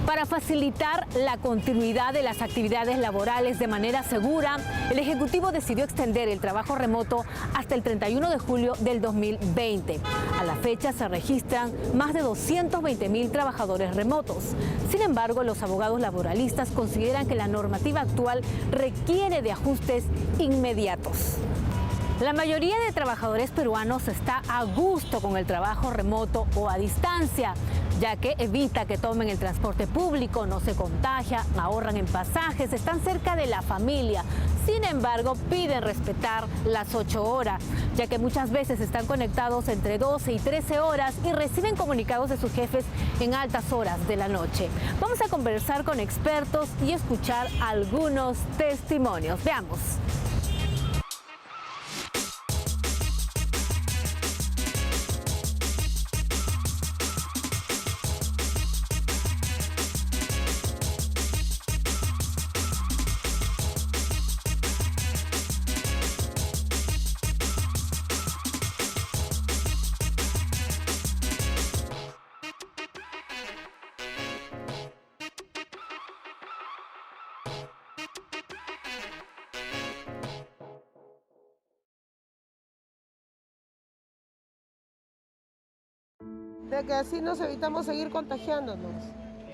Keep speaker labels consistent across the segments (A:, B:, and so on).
A: Para facilitar la continuidad de las actividades laborales de manera segura, el Ejecutivo decidió extender el trabajo remoto hasta el 31 de julio del 2020. A la fecha se registran más de 220.000 trabajadores remotos. Sin embargo, los abogados laboralistas consideran que la normativa actual requiere de ajustes inmediatos. La mayoría de trabajadores peruanos está a gusto con el trabajo remoto o a distancia, ya que evita que tomen el transporte público, no se contagia, ahorran en pasajes, están cerca de la familia. Sin embargo, piden respetar las 8 horas, ya que muchas veces están conectados entre 12 y 13 horas y reciben comunicados de sus jefes en altas horas de la noche. Vamos a conversar con expertos y escuchar algunos testimonios. Veamos.
B: De que así nos evitamos seguir contagiándonos,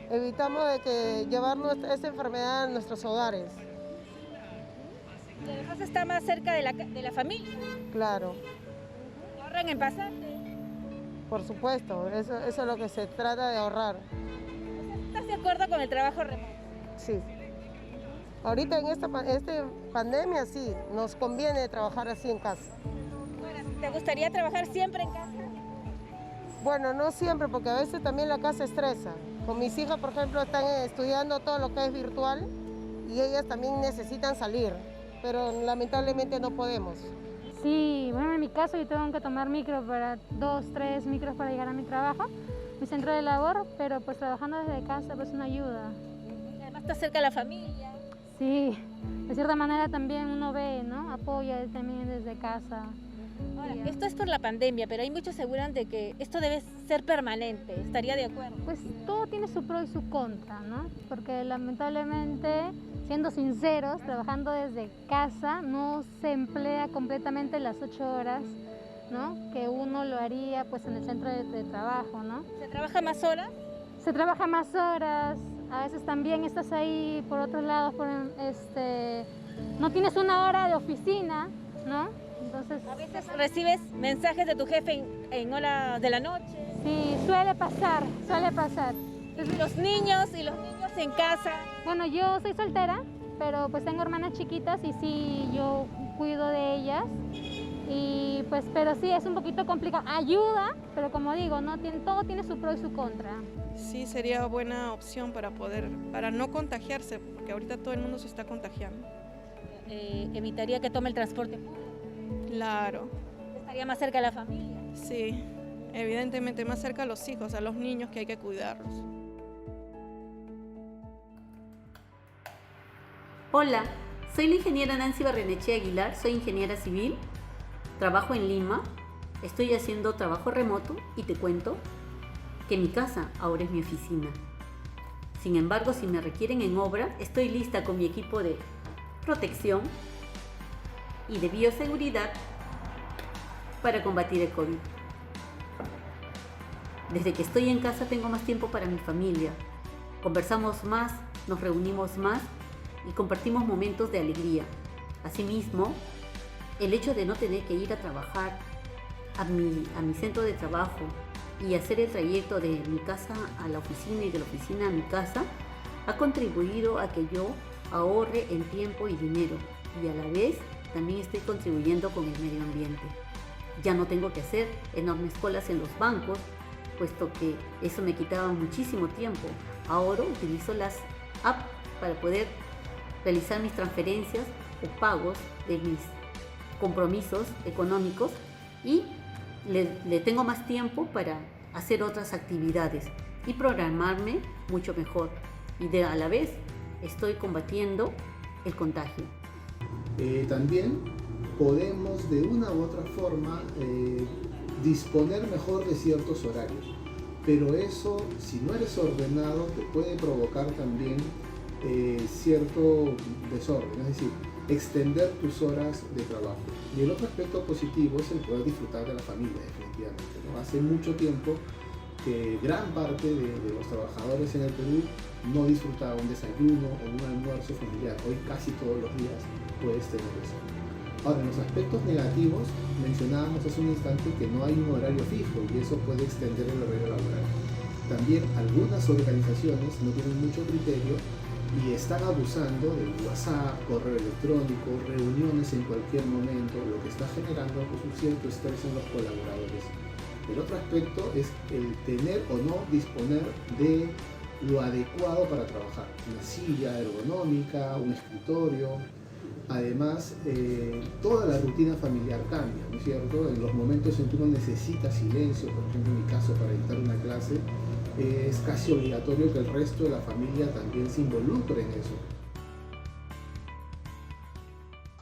B: evitamos de que llevar esta enfermedad a nuestros hogares.
C: Y además está más cerca de la familia.
B: Claro.
C: Ahorran en pasaje.
B: Por supuesto, eso es lo que se trata de ahorrar.
C: ¿Estás de acuerdo con el trabajo remoto?
B: Sí. Ahorita en esta pandemia sí, nos conviene trabajar así en casa.
C: Bueno, ¿te gustaría trabajar siempre en casa?
B: Bueno, no siempre, porque a veces también la casa estresa. Con mis hijas, por ejemplo, están estudiando todo lo que es virtual y ellas también necesitan salir, pero lamentablemente no podemos.
D: Sí, bueno, en mi caso yo tengo que tomar micro para 2, 3 micros para llegar a mi trabajo, mi centro de labor, pero pues trabajando desde casa pues una ayuda.
C: Además está cerca de la familia.
D: Sí, de cierta manera también uno ve, ¿no? Apoya también desde casa.
C: Ahora, esto es por la pandemia, pero hay muchos que aseguran de que esto debe ser permanente. ¿Estaría de acuerdo?
D: Pues todo tiene su pro y su contra, ¿no? Porque lamentablemente, siendo sinceros, trabajando desde casa no se emplea completamente las 8 horas, ¿no? Que uno lo haría pues en el centro de trabajo, ¿no?
C: ¿Se trabaja más horas?
D: Se trabaja más horas, a veces también estás ahí por otros lados, no tienes una hora de oficina, ¿no? Entonces,
C: a veces recibes mensajes de tu jefe en horas de la noche.
D: Sí, suele pasar, suele pasar.
C: Entonces, los niños en casa.
D: Bueno, yo soy soltera, pero pues tengo hermanas chiquitas y sí, yo cuido de ellas. Y pues, pero sí, es un poquito complicado. Ayuda, pero como digo, todo tiene su pro y su contra.
E: Sí, sería buena opción para no contagiarse, porque ahorita todo el mundo se está contagiando.
C: Evitaría que tome el transporte público.
E: Claro.
C: Estaría más cerca de la familia.
E: Sí, evidentemente más cerca a los hijos, a los niños que hay que cuidarlos.
F: Hola, soy la ingeniera Nancy Barrenechea Aguilar, soy ingeniera civil, trabajo en Lima, estoy haciendo trabajo remoto y te cuento que mi casa ahora es mi oficina. Sin embargo, si me requieren en obra, estoy lista con mi equipo de protección y de bioseguridad para combatir el COVID. Desde que estoy en casa tengo más tiempo para mi familia. Conversamos más, nos reunimos más y compartimos momentos de alegría. Asimismo, el hecho de no tener que ir a trabajar a mi centro de trabajo y hacer el trayecto de mi casa a la oficina y de la oficina a mi casa ha contribuido a que yo ahorre en tiempo y dinero y a la vez también estoy contribuyendo con el medio ambiente. Ya no tengo que hacer enormes colas en los bancos, puesto que eso me quitaba muchísimo tiempo. Ahora utilizo las apps para poder realizar mis transferencias o pagos de mis compromisos económicos y le tengo más tiempo para hacer otras actividades y programarme mucho mejor. Y a la vez estoy combatiendo el contagio.
G: También podemos de una u otra forma disponer mejor de ciertos horarios. pero eso, si no eres ordenado, te puede provocar también cierto desorden, es decir, extender tus horas de trabajo. Y el otro aspecto positivo es el poder disfrutar de la familia, definitivamente, ¿no? Hace mucho tiempo que gran parte de los trabajadores en el Perú no disfrutaba un desayuno o un almuerzo familiar. Hoy casi todos los días puedes tener eso. Ahora, en los aspectos negativos, mencionábamos hace un instante que no hay un horario fijo y eso puede extender el horario laboral. También algunas organizaciones no tienen mucho criterio y están abusando del WhatsApp, correo electrónico, reuniones en cualquier momento, lo que está generando un cierto estrés en los colaboradores. El otro aspecto es el tener o no disponer de lo adecuado para trabajar. Una silla ergonómica, un escritorio. Además, toda la rutina familiar cambia, ¿no es cierto? En los momentos en que uno necesita silencio, por ejemplo en mi caso para dictar una clase, es casi obligatorio que el resto de la familia también se involucre en eso.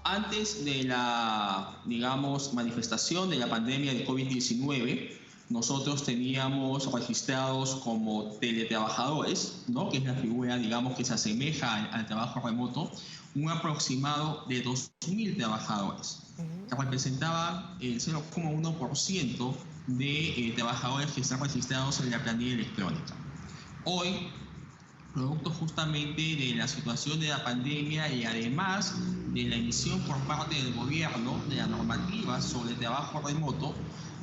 H: Antes de la, digamos, manifestación de la pandemia de COVID-19, nosotros teníamos registrados como teletrabajadores, ¿no? Que es la figura, digamos, que se asemeja al trabajo remoto, un aproximado de 2.000 trabajadores, que representaban el 0,1% de trabajadores que están registrados en la planilla electrónica. Hoy, producto justamente de la situación de la pandemia y además de la emisión por parte del gobierno de la normativa sobre el trabajo remoto,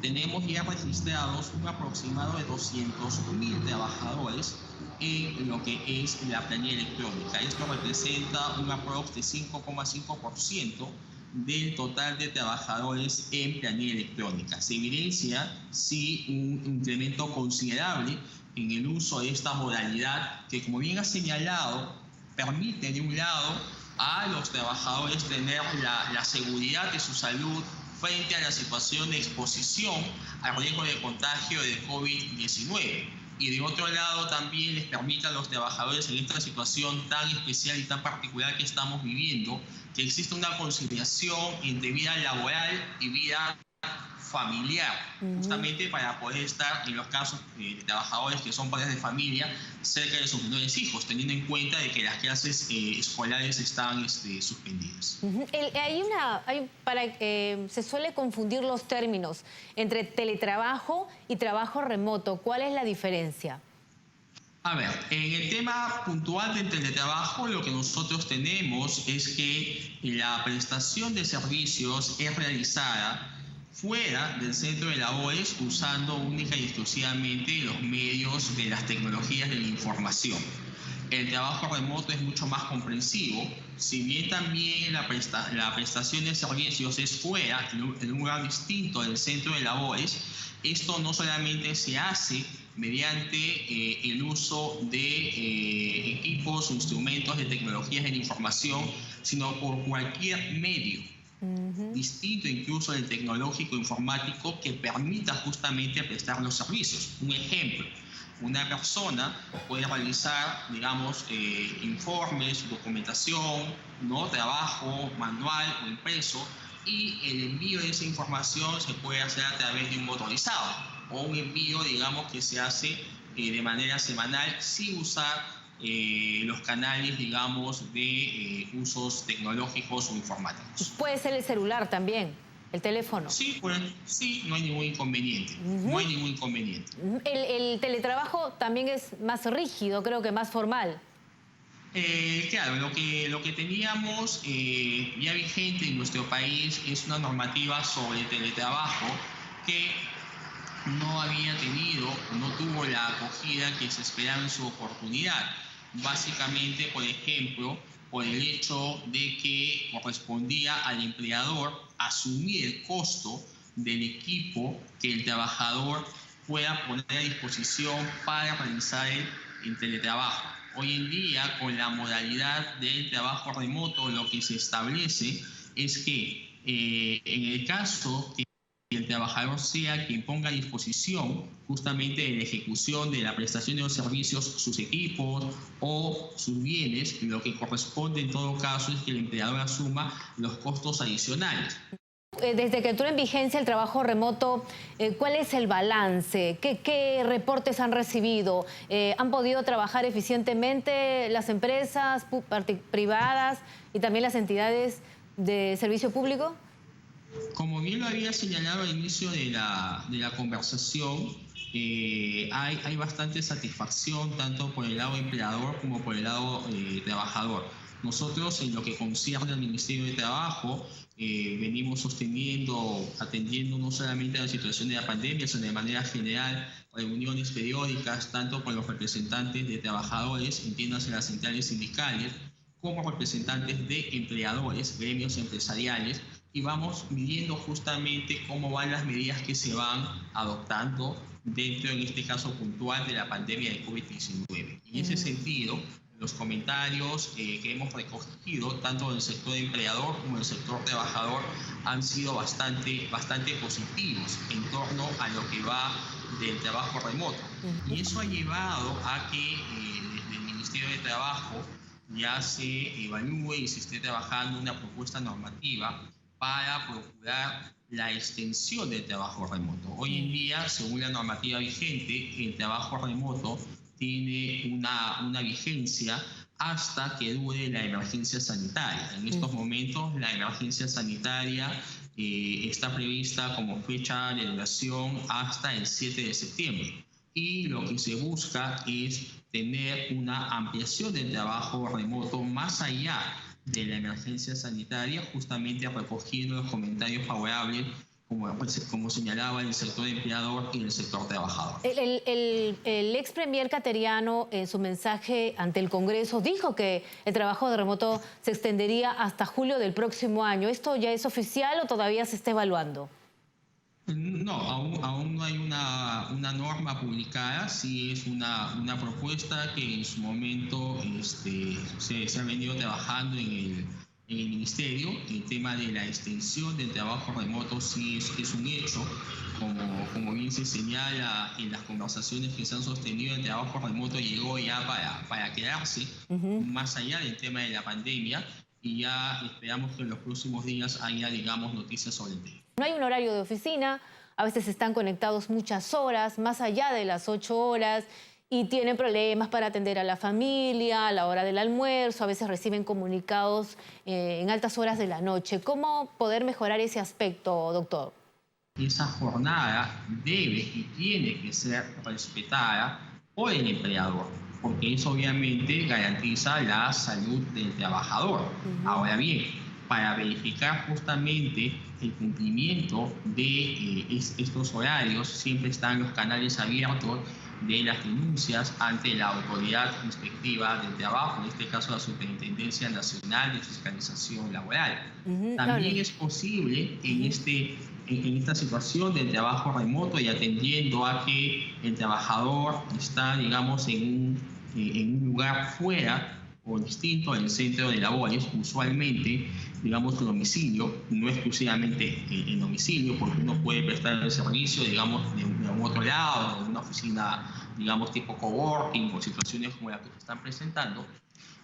H: tenemos ya registrados un aproximado de 200.000 trabajadores en lo que es la planilla electrónica. Esto representa un aprox de 5,5% del total de trabajadores en planilla electrónica. Se evidencia, sí, un incremento considerable en el uso de esta modalidad que, como bien ha señalado, permite de un lado a los trabajadores tener la seguridad de su salud frente a la situación de exposición al riesgo de contagio de COVID-19. Y de otro lado también les permite a los trabajadores en esta situación tan especial y tan particular que estamos viviendo, que existe una conciliación entre vida laboral y vida familiar, justamente para poder estar, en los casos de trabajadores que son padres de familia, cerca de sus menores hijos, teniendo en cuenta de que las clases escolares están suspendidas.
A: Se suele confundir los términos entre teletrabajo y trabajo remoto. ¿Cuál es la diferencia?
H: A ver, en el tema puntual del teletrabajo, lo que nosotros tenemos es que la prestación de servicios es realizada fuera del centro de labores usando única y exclusivamente los medios de las tecnologías de la información. El trabajo remoto es mucho más comprensivo, si bien también la prestación de servicios es fuera, en un lugar distinto del centro de labores. Esto no solamente se hace mediante el uso de equipos o instrumentos de tecnologías de la información, sino por cualquier medio distinto, incluso del tecnológico informático, que permita justamente prestar los servicios. Un ejemplo, una persona puede realizar, digamos, informes, documentación, ¿no? Trabajo manual o impreso, y el envío de esa información se puede hacer a través de un motorizado o un envío, digamos, que se hace de manera semanal sin usar los canales, digamos, de usos tecnológicos o informáticos.
A: Puede ser el celular también, el teléfono.
H: Sí, pues, sí, no hay ningún inconveniente. No hay ningún inconveniente.
A: El teletrabajo también es más rígido, creo que más formal.
H: Claro, lo que teníamos ya vigente en nuestro país es una normativa sobre teletrabajo que no había tenido, no tuvo la acogida que se esperaba en su oportunidad. Básicamente, por ejemplo, por el hecho de que correspondía al empleador asumir el costo del equipo que el trabajador pueda poner a disposición para realizar el teletrabajo. Hoy en día, con la modalidad del trabajo remoto, lo que se establece es que en el caso que el trabajador sea quien ponga a disposición justamente de la ejecución de la prestación de los servicios, sus equipos o sus bienes, lo que corresponde en todo caso es que el empleador asuma los costos adicionales.
A: Desde que entró en vigencia el trabajo remoto, ¿cuál es el balance? ¿Qué reportes han recibido? ¿Han podido trabajar eficientemente las empresas privadas y también las entidades de servicio público?
H: Como bien lo había señalado al inicio de la conversación, hay bastante satisfacción tanto por el lado empleador como por el lado trabajador. Nosotros, en lo que concierne al Ministerio de Trabajo, venimos atendiendo no solamente a la situación de la pandemia, sino de manera general reuniones periódicas, tanto con los representantes de trabajadores, entiéndase las centrales sindicales, como representantes de empleadores, gremios empresariales, y vamos midiendo justamente cómo van las medidas que se van adoptando dentro, en este caso puntual, de la pandemia de COVID-19. En ese sentido, los comentarios que hemos recogido, tanto del sector empleador como del sector trabajador, han sido bastante positivos en torno a lo que va del trabajo remoto. Y eso ha llevado a que desde el Ministerio de Trabajo ya se evalúe y se esté trabajando una propuesta normativa para procurar la extensión del trabajo remoto. Hoy en día, según la normativa vigente, el trabajo remoto tiene una vigencia hasta que dure la emergencia sanitaria. En estos momentos, la emergencia sanitaria está prevista como fecha de duración hasta el 7 de septiembre. Y lo que se busca es tener una ampliación del trabajo remoto más allá de la emergencia sanitaria, justamente recogiendo los comentarios favorables, como señalaba el sector empleador y el sector trabajador.
A: El ex premier cateriano, en su mensaje ante el Congreso, dijo que el trabajo de remoto se extendería hasta julio del próximo año. ¿Esto ya es oficial o todavía se está evaluando?
H: No, aún no hay una norma publicada. Sí es una propuesta que en su momento se ha venido trabajando en el Ministerio. El tema de la extensión del trabajo remoto sí es un hecho. Como bien se señala en las conversaciones que se han sostenido, el trabajo remoto llegó ya para quedarse, más allá del tema de la pandemia, y ya esperamos que en los próximos días haya, digamos, noticias sobre el tema.
A: No hay un horario de oficina, a veces están conectados muchas horas, más allá de las 8 horas, y tienen problemas para atender a la familia, a la hora del almuerzo, a veces reciben comunicados en altas horas de la noche. ¿Cómo poder mejorar ese aspecto, doctor?
H: Esa jornada debe y tiene que ser respetada por el empleador, porque eso obviamente garantiza la salud del trabajador. Ahora bien, para verificar justamente el cumplimiento de estos horarios, siempre están los canales abiertos de las denuncias ante la autoridad inspectiva del trabajo, en este caso la Superintendencia Nacional de Fiscalización Laboral. También es posible en esta situación del trabajo remoto y atendiendo a que el trabajador está, digamos, en un lugar fuera o distinto al centro de labores, usualmente, digamos, el domicilio, no exclusivamente el domicilio, porque uno puede prestar el servicio, digamos, de otro lado, de una oficina, digamos, tipo coworking o situaciones como las que se están presentando.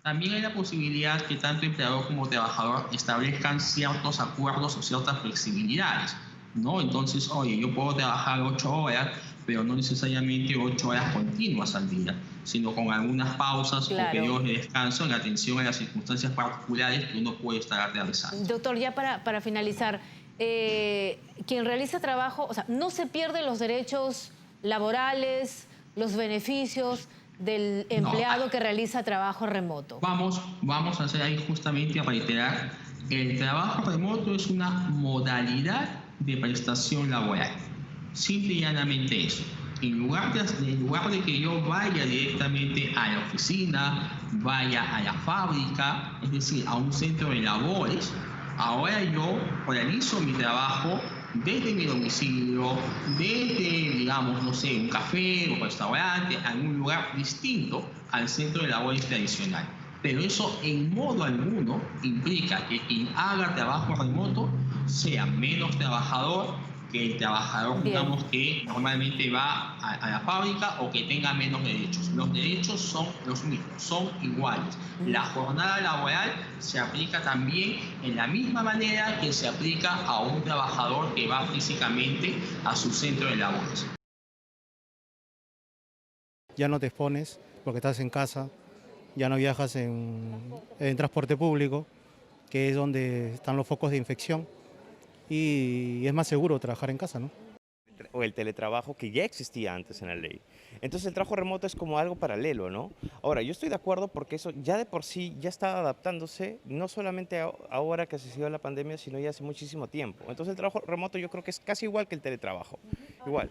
H: También hay la posibilidad que tanto empleador como trabajador establezcan ciertos acuerdos o ciertas flexibilidades, ¿no? Entonces, oye, yo puedo trabajar 8 horas, pero no necesariamente 8 horas continuas al día, sino con algunas pausas o periodos de descanso en atención a las circunstancias particulares que uno puede estar realizando.
A: Doctor, ya para finalizar, quien realiza trabajo, o sea, no se pierden los derechos laborales, los beneficios del empleado que realiza trabajo remoto.
H: Vamos a hacer ahí justamente a reiterar, el trabajo remoto es una modalidad de prestación laboral. Simple y llanamente eso. En lugar de que yo vaya directamente a la oficina, vaya a la fábrica, es decir, a un centro de labores, ahora yo realizo mi trabajo desde mi domicilio, desde, digamos, no sé, un café o restaurante, algún lugar distinto al centro de labores tradicional. Pero eso en modo alguno implica que quien haga trabajo remoto sea menos trabajador, que el trabajador,
A: Bien.
H: digamos, que normalmente va a la fábrica o que tenga menos derechos. Los derechos son los mismos, son iguales. La jornada laboral se aplica también en la misma manera que se aplica a un trabajador que va físicamente a su centro de labores.
I: Ya no te expones porque estás en casa, ya no viajas en transporte público, que es donde están los focos de infección, y es más seguro trabajar en casa, ¿no?
J: O el teletrabajo que ya existía antes en la ley. Entonces el trabajo remoto es como algo paralelo, ¿no? Ahora, yo estoy de acuerdo porque eso ya de por sí ya está adaptándose, no solamente ahora que se sigue la pandemia, sino ya hace muchísimo tiempo. Entonces el trabajo remoto yo creo que es casi igual que el teletrabajo, igual.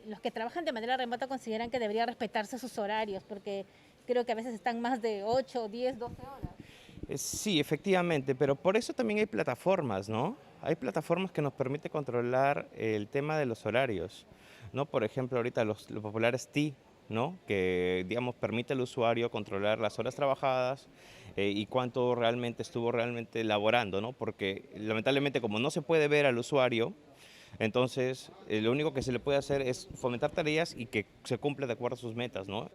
C: Los que trabajan de manera remota consideran que debería respetarse sus horarios, porque creo que a veces están más de 8, 10, 12 horas.
J: Sí, efectivamente, pero por eso también hay plataformas, ¿no? Hay plataformas que nos permiten controlar el tema de los horarios, ¿no? Por ejemplo, ahorita los populares TI, ¿no? Que, digamos, permite al usuario controlar las horas trabajadas y cuánto realmente estuvo laborando, ¿no? Porque lamentablemente como no se puede ver al usuario, entonces lo único que se le puede hacer es fomentar tareas y que se cumpla de acuerdo a sus metas, ¿no?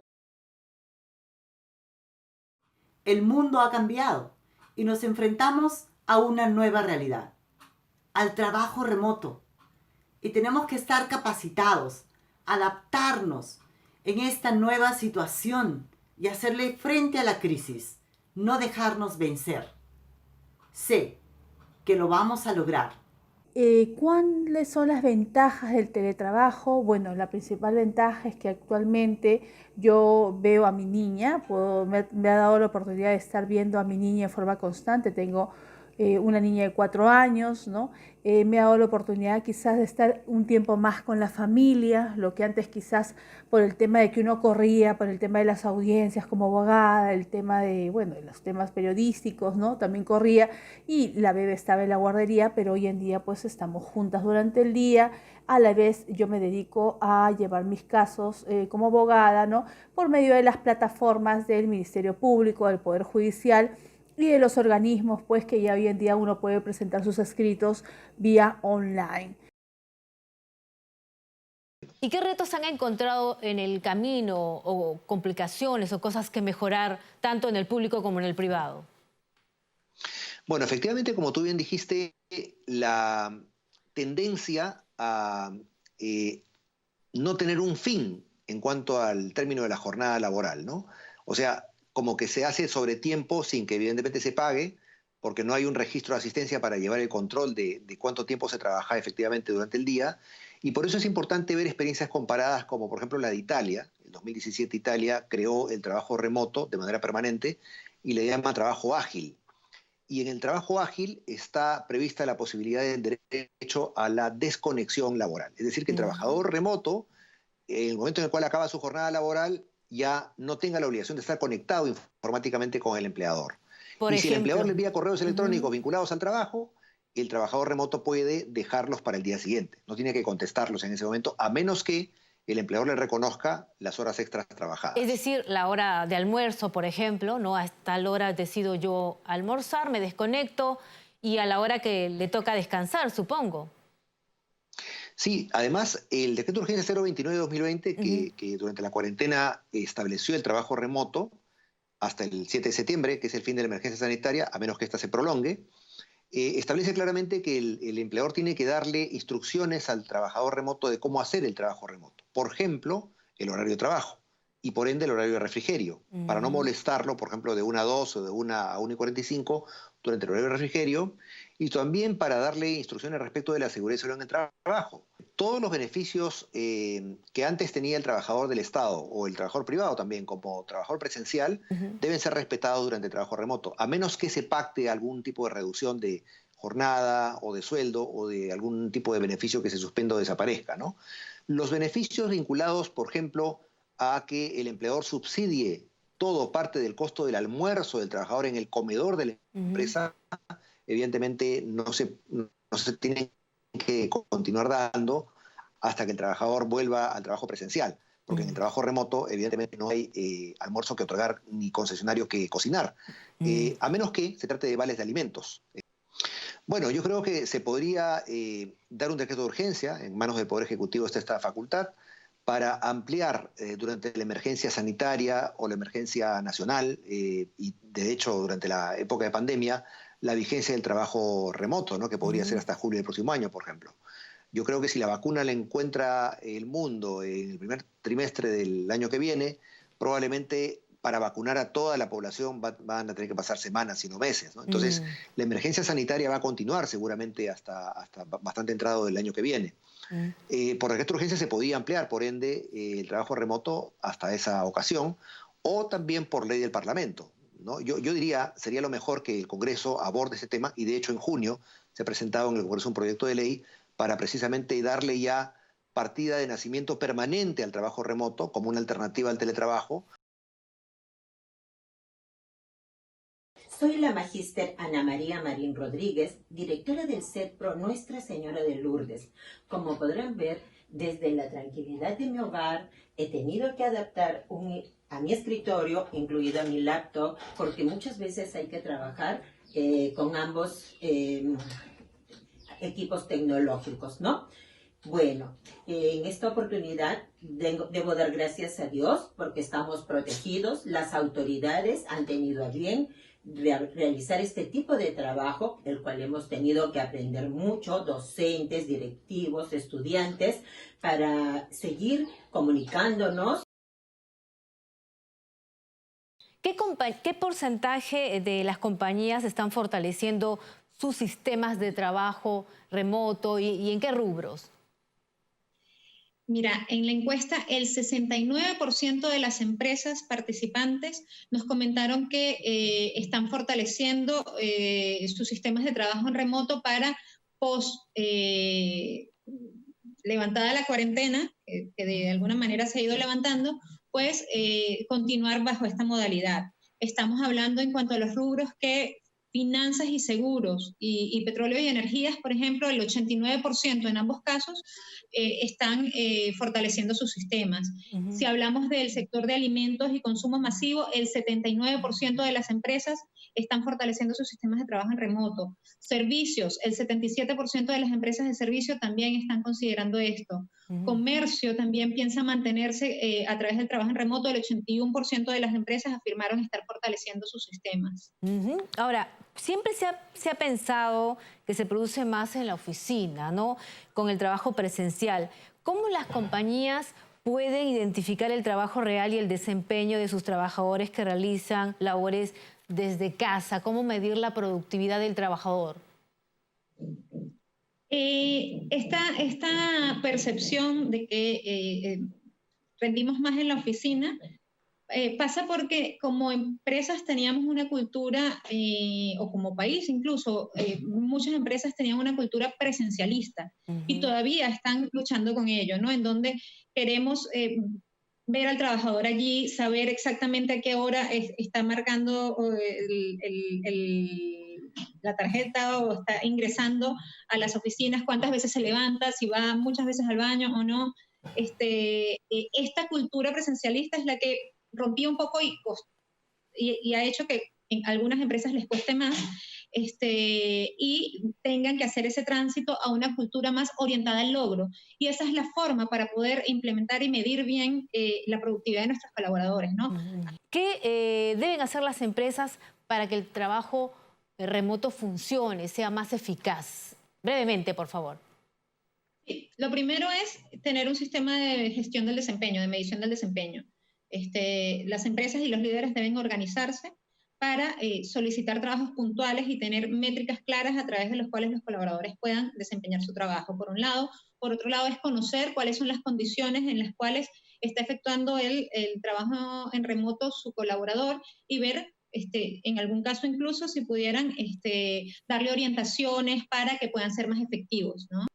K: El mundo ha cambiado y nos enfrentamos a una nueva realidad, al trabajo remoto. Y tenemos que estar capacitados, adaptarnos en esta nueva situación y hacerle frente a la crisis, no dejarnos vencer. Sé que lo vamos a lograr.
L: ¿Cuáles son las ventajas del teletrabajo? Bueno, la principal ventaja es que actualmente yo veo a mi niña, me ha dado la oportunidad de estar viendo a mi niña en forma constante. Tengo una niña de 4 años, ¿no? Me ha dado la oportunidad quizás de estar un tiempo más con la familia, lo que antes quizás por el tema de que uno corría, por el tema de las audiencias como abogada, el tema de, bueno, los temas periodísticos, ¿no? También corría y la bebé estaba en la guardería, pero hoy en día pues estamos juntas durante el día. A la vez yo me dedico a llevar mis casos como abogada, ¿no? Por medio de las plataformas del Ministerio Público, del Poder Judicial, y de los organismos, pues que ya hoy en día uno puede presentar sus escritos vía online.
A: ¿Y qué retos han encontrado en el camino o complicaciones o cosas que mejorar tanto en el público como en el privado?
M: Bueno, efectivamente, como tú bien dijiste, la tendencia a no tener un fin en cuanto al término de la jornada laboral, ¿no? O sea, como que se hace sobre tiempo sin que evidentemente se pague, porque no hay un registro de asistencia para llevar el control de cuánto tiempo se trabaja efectivamente durante el día. Y por eso es importante ver experiencias comparadas como por ejemplo la de Italia. En 2017 Italia creó el trabajo remoto de manera permanente y le llama trabajo ágil. Y en el trabajo ágil está prevista la posibilidad del derecho a la desconexión laboral. Es decir, que el trabajador remoto, en el momento en el cual acaba su jornada laboral, ya no tenga la obligación de estar conectado informáticamente con el empleador. Si el empleador le envía correos electrónicos vinculados al trabajo, el trabajador remoto puede dejarlos para el día siguiente. No tiene que contestarlos en ese momento, a menos que el empleador le reconozca las horas extras trabajadas.
A: Es decir, la hora de almuerzo, por ejemplo, ¿no? A tal hora decido yo almorzar, me desconecto y a la hora que le toca descansar, supongo.
M: Sí, además el decreto de urgencia 029 de 2020, que durante la cuarentena estableció el trabajo remoto hasta el 7 de septiembre, que es el fin de la emergencia sanitaria, a menos que ésta se prolongue, establece claramente que el empleador tiene que darle instrucciones al trabajador remoto de cómo hacer el trabajo remoto. Por ejemplo, el horario de trabajo y por ende el horario de refrigerio, para no molestarlo, por ejemplo, de 1 a 2 o de 1 a 1 y 45 durante el horario de refrigerio, y también para darle instrucciones respecto de la seguridad y salud en el trabajo. Todos los beneficios que antes tenía el trabajador del Estado o el trabajador privado también como trabajador presencial deben ser respetados durante el trabajo remoto, a menos que se pacte algún tipo de reducción de jornada o de sueldo o de algún tipo de beneficio que se suspenda o desaparezca, ¿no? Los beneficios vinculados, por ejemplo, a que el empleador subsidie todo parte del costo del almuerzo del trabajador en el comedor de la empresa, evidentemente no se tienen que continuar dando hasta que el trabajador vuelva al trabajo presencial, porque en el trabajo remoto evidentemente no hay almuerzo que otorgar ni concesionario que cocinar, a menos que se trate de vales de alimentos. Bueno, yo creo que se podría dar un decreto de urgencia, en manos del Poder Ejecutivo está esta facultad, para ampliar durante la emergencia sanitaria o la emergencia nacional, y de hecho durante la época de pandemia, la vigencia del trabajo remoto, ¿no? Que podría ser hasta julio del próximo año, por ejemplo. Yo creo que si la vacuna la encuentra el mundo en el primer trimestre del año que viene, probablemente para vacunar a toda la población van a tener que pasar semanas y no meses, ¿no? Entonces, la emergencia sanitaria va a continuar seguramente hasta bastante entrado del año que viene. Por decreto de urgencia se podía ampliar, por ende, el trabajo remoto hasta esa ocasión, o también por ley del Parlamento, ¿no? Yo diría, sería lo mejor que el Congreso aborde ese tema, y de hecho en junio se ha presentado en el Congreso un proyecto de ley para precisamente darle ya partida de nacimiento permanente al trabajo remoto como una alternativa al teletrabajo.
N: Soy la magíster Ana María Marín Rodríguez, directora del CEDPRO Nuestra Señora de Lourdes. Como podrán ver, desde la tranquilidad de mi hogar he tenido que adaptar a mi escritorio, incluido a mi laptop, porque muchas veces hay que trabajar con ambos equipos tecnológicos, ¿no? Bueno, en esta oportunidad debo dar gracias a Dios porque estamos protegidos. Las autoridades han tenido a bien realizar este tipo de trabajo, el cual hemos tenido que aprender mucho, docentes, directivos, estudiantes, para seguir comunicándonos.
A: ¿Qué porcentaje de las compañías están fortaleciendo sus sistemas de trabajo remoto y en qué rubros?
O: Mira, en la encuesta el 69% de las empresas participantes nos comentaron que están fortaleciendo sus sistemas de trabajo en remoto para levantada la cuarentena, que de alguna manera se ha ido levantando, pues continuar bajo esta modalidad. Estamos hablando en cuanto a los rubros que finanzas y seguros y petróleo y energías, por ejemplo, el 89% en ambos casos están fortaleciendo sus sistemas. Si hablamos del sector de alimentos y consumo masivo, el 79% de las empresas están fortaleciendo sus sistemas de trabajo en remoto. Servicios, el 77% de las empresas de servicio también están considerando esto. Comercio también piensa mantenerse a través del trabajo en remoto. El 81% de las empresas afirmaron estar fortaleciendo sus sistemas.
A: Ahora, siempre se ha pensado que se produce más en la oficina, ¿no? Con el trabajo presencial. ¿Cómo las compañías pueden identificar el trabajo real y el desempeño de sus trabajadores que realizan labores desde casa? ¿Cómo medir la productividad del trabajador?
O: Esta percepción de que rendimos más en la oficina pasa porque como empresas teníamos una cultura, o como país incluso, muchas empresas tenían una cultura presencialista y todavía están luchando con ello, ¿no? En donde queremos ver al trabajador allí, saber exactamente a qué hora está marcando la tarjeta o está ingresando a las oficinas, cuántas veces se levanta, si va muchas veces al baño o no. Esta cultura presencialista es la que rompía un poco y ha hecho que en algunas empresas les cueste más y tengan que hacer ese tránsito a una cultura más orientada al logro. Y esa es la forma para poder implementar y medir bien la productividad de nuestros colaboradores, ¿no?
A: ¿Qué deben hacer las empresas para que el trabajo remoto funcione, sea más eficaz? Brevemente, por favor.
O: Sí, lo primero es tener un sistema de gestión del desempeño, de medición del desempeño. Las empresas y los líderes deben organizarse para solicitar trabajos puntuales y tener métricas claras a través de los cuales los colaboradores puedan desempeñar su trabajo, por un lado. Por otro lado, es conocer cuáles son las condiciones en las cuales está efectuando el trabajo en remoto su colaborador y ver, en algún caso incluso, si pudieran darle orientaciones para que puedan ser más efectivos, ¿no?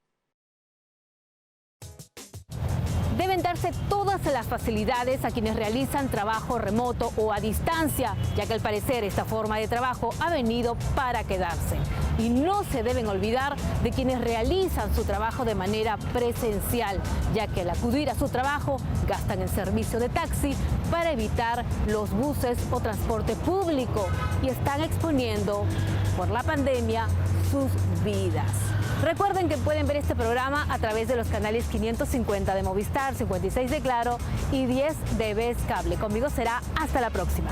A: Deben darse todas las facilidades a quienes realizan trabajo remoto o a distancia, ya que al parecer esta forma de trabajo ha venido para quedarse. Y no se deben olvidar de quienes realizan su trabajo de manera presencial, ya que al acudir a su trabajo gastan el servicio de taxi para evitar los buses o transporte público y están exponiendo por la pandemia sus vidas. Recuerden que pueden ver este programa a través de los canales 550 de Movistar, 56 de Claro y 10 de Vez Cable. Conmigo será hasta la próxima.